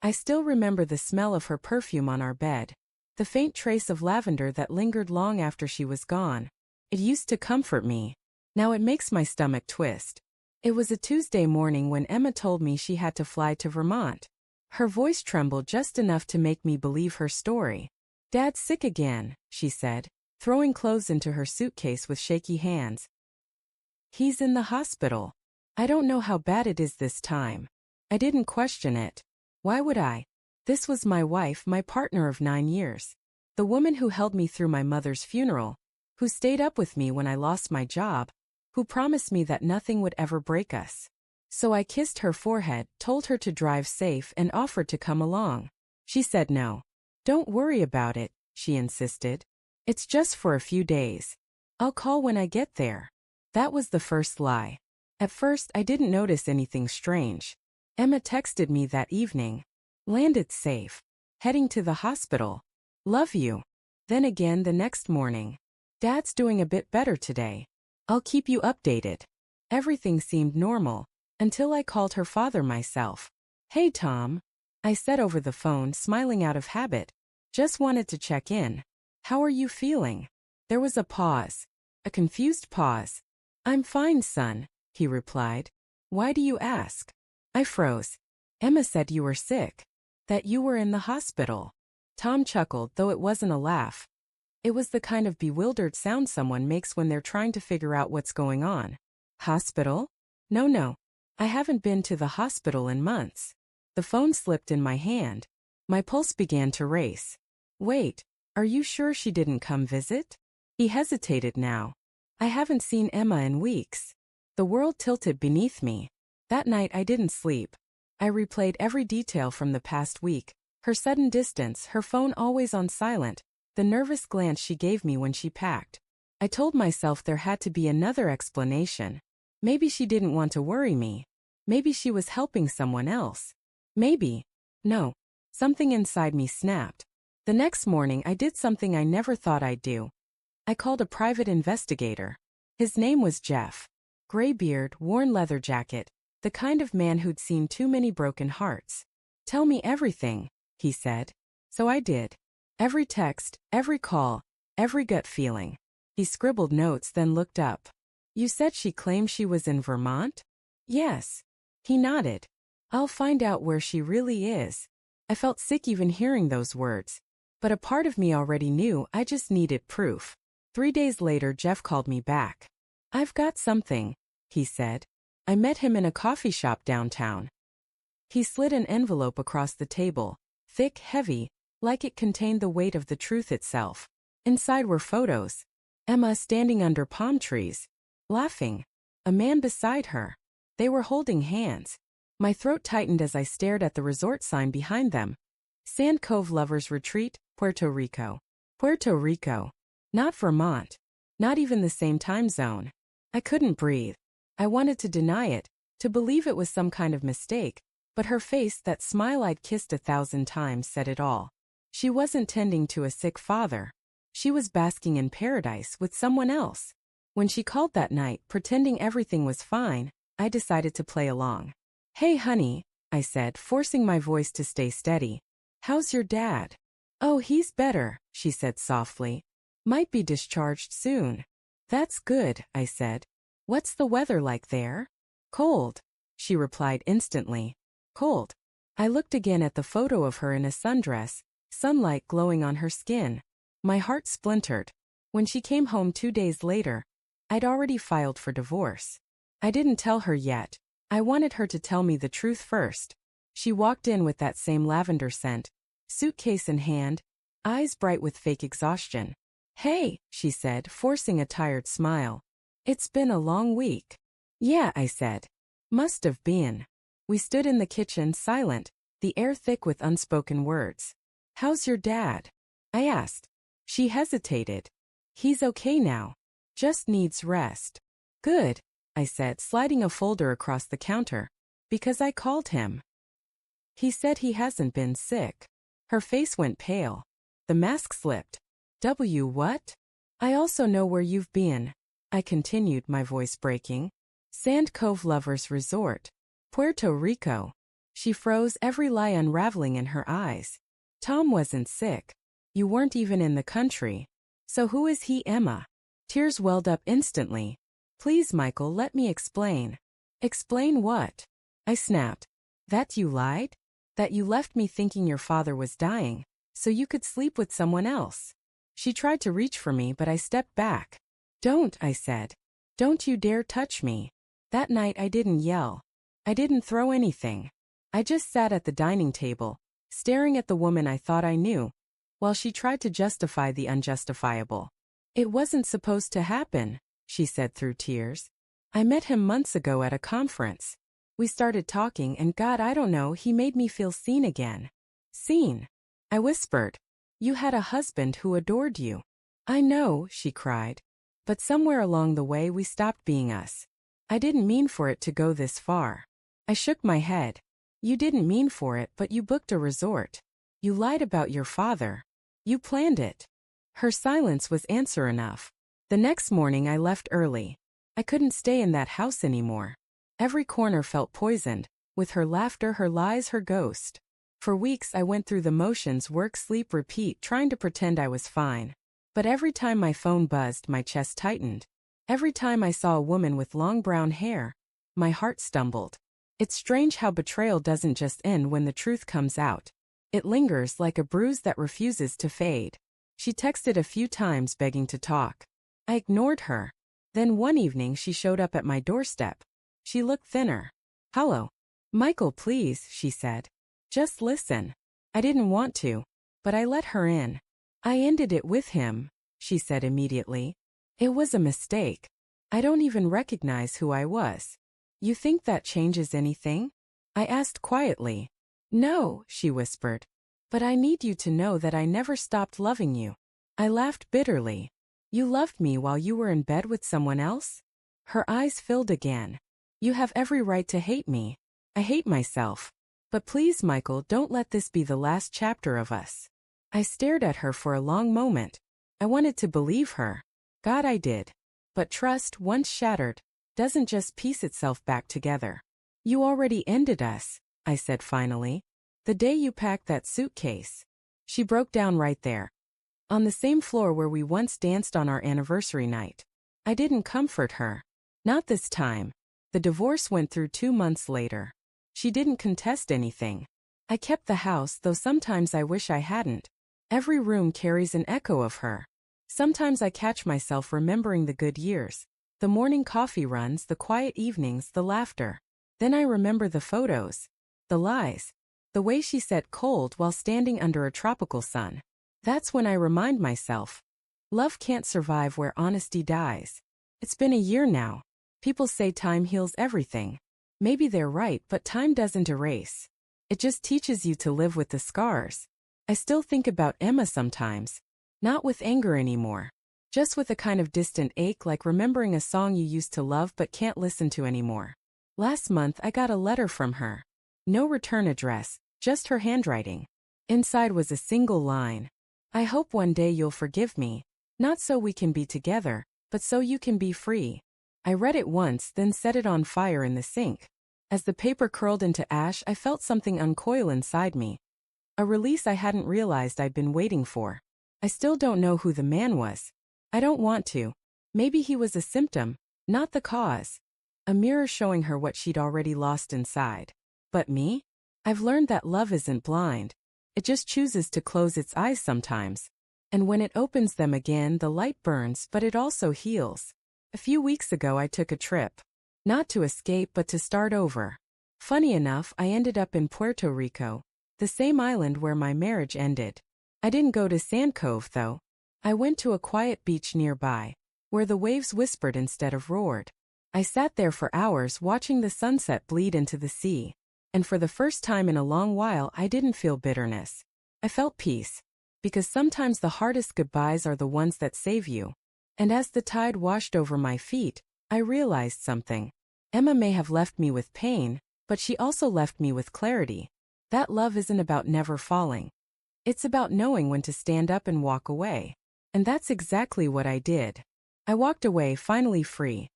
I still remember the smell of her perfume on our bed, the faint trace of lavender that lingered long after she was gone. It used to comfort me. Now it makes my stomach twist. It was a Tuesday morning when Emma told me she had to fly to Vermont. Her voice trembled just enough to make me believe her story. "Dad's sick again," she said, throwing clothes into her suitcase with shaky hands. "He's in the hospital. I don't know how bad it is this time." I didn't question it. Why would I? This was my wife, my partner of 9 years. The woman who held me through my mother's funeral, who stayed up with me when I lost my job, who promised me that nothing would ever break us. So I kissed her forehead, told her to drive safe, and offered to come along. She said no. "Don't worry about it," she insisted. "It's just for a few days. I'll call when I get there." That was the first lie. At first, I didn't notice anything strange. Emma texted me that evening. "Landed safe. Heading to the hospital. Love you." Then again the next morning. "Dad's doing a bit better today. I'll keep you updated." Everything seemed normal, until I called her father myself. "Hey Tom," I said over the phone, smiling out of habit. "Just wanted to check in. How are you feeling?" There was a pause. A confused pause. "I'm fine, son," he replied. "Why do you ask?" I froze. "Emma said you were sick. That you were in the hospital." Tom chuckled, though it wasn't a laugh. It was the kind of bewildered sound someone makes when they're trying to figure out what's going on. "Hospital? No. I haven't been to the hospital in months." The phone slipped in my hand. My pulse began to race. "Wait, are you sure she didn't come visit?" He hesitated now. "I haven't seen Emma in weeks." The world tilted beneath me. That night I didn't sleep. I replayed every detail from the past week. Her sudden distance, her phone always on silent, the nervous glance she gave me when she packed. I told myself there had to be another explanation. Maybe she didn't want to worry me. Maybe she was helping someone else. Maybe. No. Something inside me snapped. The next morning I did something I never thought I'd do. I called a private investigator. His name was Jeff. Gray beard, worn leather jacket, the kind of man who'd seen too many broken hearts. "Tell me everything," he said. So I did. Every text, every call, every gut feeling. He scribbled notes, then looked up. "You said she claimed she was in Vermont?" "Yes." He nodded. "I'll find out where she really is." I felt sick even hearing those words. But a part of me already knew, I just needed proof. 3 days later, Jeff called me back. "I've got something," he said. I met him in a coffee shop downtown. He slid an envelope across the table, thick, heavy, like it contained the weight of the truth itself. Inside were photos. Emma standing under palm trees, laughing. A man beside her. They were holding hands. My throat tightened as I stared at the resort sign behind them. Sand Cove Lovers Retreat, Puerto Rico. Puerto Rico. Not Vermont. Not even the same time zone. I couldn't breathe. I wanted to deny it, to believe it was some kind of mistake, but her face, that smile I'd kissed 1,000 times, said it all. She wasn't tending to a sick father. She was basking in paradise with someone else. When she called that night, pretending everything was fine, I decided to play along. "Hey honey," I said, forcing my voice to stay steady. "How's your dad?" "Oh, he's better," she said softly. "Might be discharged soon." "That's good," I said. "What's the weather like there?" "Cold," she replied instantly. "Cold." I looked again at the photo of her in a sundress, sunlight glowing on her skin. My heart splintered. When she came home 2 days later, I'd already filed for divorce. I didn't tell her yet. I wanted her to tell me the truth first. She walked in with that same lavender scent, suitcase in hand, eyes bright with fake exhaustion. "Hey," she said, forcing a tired smile. "It's been a long week." "Yeah," I said. "Must have been." We stood in the kitchen, silent, the air thick with unspoken words. "How's your dad?" I asked. She hesitated. "He's okay now. Just needs rest." "Good," I said, sliding a folder across the counter. "Because I called him. He said he hasn't been sick." Her face went pale. The mask slipped. What? "I also know where you've been," I continued, my voice breaking. "Sand Cove Lovers Resort. Puerto Rico." She froze, every lie unraveling in her eyes. Tom wasn't sick. You weren't even in the country. So who is he, Emma? Tears welled up instantly. Please, Michael, let me explain. Explain what? I snapped. That you lied? That you left me thinking your father was dying, so you could sleep with someone else. She tried to reach for me, but I stepped back. Don't, I said. Don't you dare touch me. That night I didn't yell. I didn't throw anything. I just sat at the dining table, staring at the woman I thought I knew, while she tried to justify the unjustifiable. It wasn't supposed to happen, she said through tears. I met him months ago at a conference. We started talking and God, I don't know, he made me feel seen again. Seen? I whispered. You had a husband who adored you. I know, she cried. But somewhere along the way we stopped being us. I didn't mean for it to go this far. I shook my head. You didn't mean for it, but you booked a resort. You lied about your father. You planned it. Her silence was answer enough. The next morning I left early. I couldn't stay in that house anymore. Every corner felt poisoned, with her laughter, her lies, her ghost. For weeks I went through the motions, work, sleep, repeat, trying to pretend I was fine. But every time my phone buzzed, my chest tightened. Every time I saw a woman with long brown hair, my heart stumbled. It's strange how betrayal doesn't just end when the truth comes out. It lingers like a bruise that refuses to fade. She texted a few times begging to talk. I ignored her. Then one evening she showed up at my doorstep. She looked thinner. Hello. Michael, please, she said. Just listen. I didn't want to, but I let her in. I ended it with him, she said immediately. It was a mistake. I don't even recognize who I was. You think that changes anything? I asked quietly. No, she whispered. But I need you to know that I never stopped loving you. I laughed bitterly. You loved me while you were in bed with someone else? Her eyes filled again. You have every right to hate me. I hate myself. But please, Michael, don't let this be the last chapter of us. I stared at her for a long moment. I wanted to believe her. God, I did. But trust, once shattered, doesn't just piece itself back together. You already ended us, I said finally. The day you packed that suitcase. She broke down right there. On the same floor where we once danced on our anniversary night. I didn't comfort her. Not this time. The divorce went through 2 months later. She didn't contest anything. I kept the house, though sometimes I wish I hadn't. Every room carries an echo of her. Sometimes I catch myself remembering the good years. The morning coffee runs, the quiet evenings, the laughter. Then I remember the photos. The lies. The way she sat cold while standing under a tropical sun. That's when I remind myself. Love can't survive where honesty dies. It's been a year now. People say time heals everything. Maybe they're right, but time doesn't erase. It just teaches you to live with the scars. I still think about Emma sometimes. Not with anger anymore. Just with a kind of distant ache, like remembering a song you used to love but can't listen to anymore. Last month I got a letter from her. No return address, just her handwriting. Inside was a single line. I hope one day you'll forgive me. Not so we can be together, but so you can be free. I read it once, then set it on fire in the sink. As the paper curled into ash, I felt something uncoil inside me. A release I hadn't realized I'd been waiting for. I still don't know who the man was. I don't want to. Maybe he was a symptom, not the cause. A mirror showing her what she'd already lost inside. But me? I've learned that love isn't blind. It just chooses to close its eyes sometimes. And when it opens them again, the light burns, but it also heals. A few weeks ago I took a trip. Not to escape, but to start over. Funny enough, I ended up in Puerto Rico, the same island where my marriage ended. I didn't go to Sand Cove, though. I went to a quiet beach nearby, where the waves whispered instead of roared. I sat there for hours watching the sunset bleed into the sea. And for the first time in a long while, I didn't feel bitterness. I felt peace. Because sometimes the hardest goodbyes are the ones that save you. And as the tide washed over my feet, I realized something. Emma may have left me with pain, but she also left me with clarity. That love isn't about never falling. It's about knowing when to stand up and walk away. And that's exactly what I did. I walked away, finally free.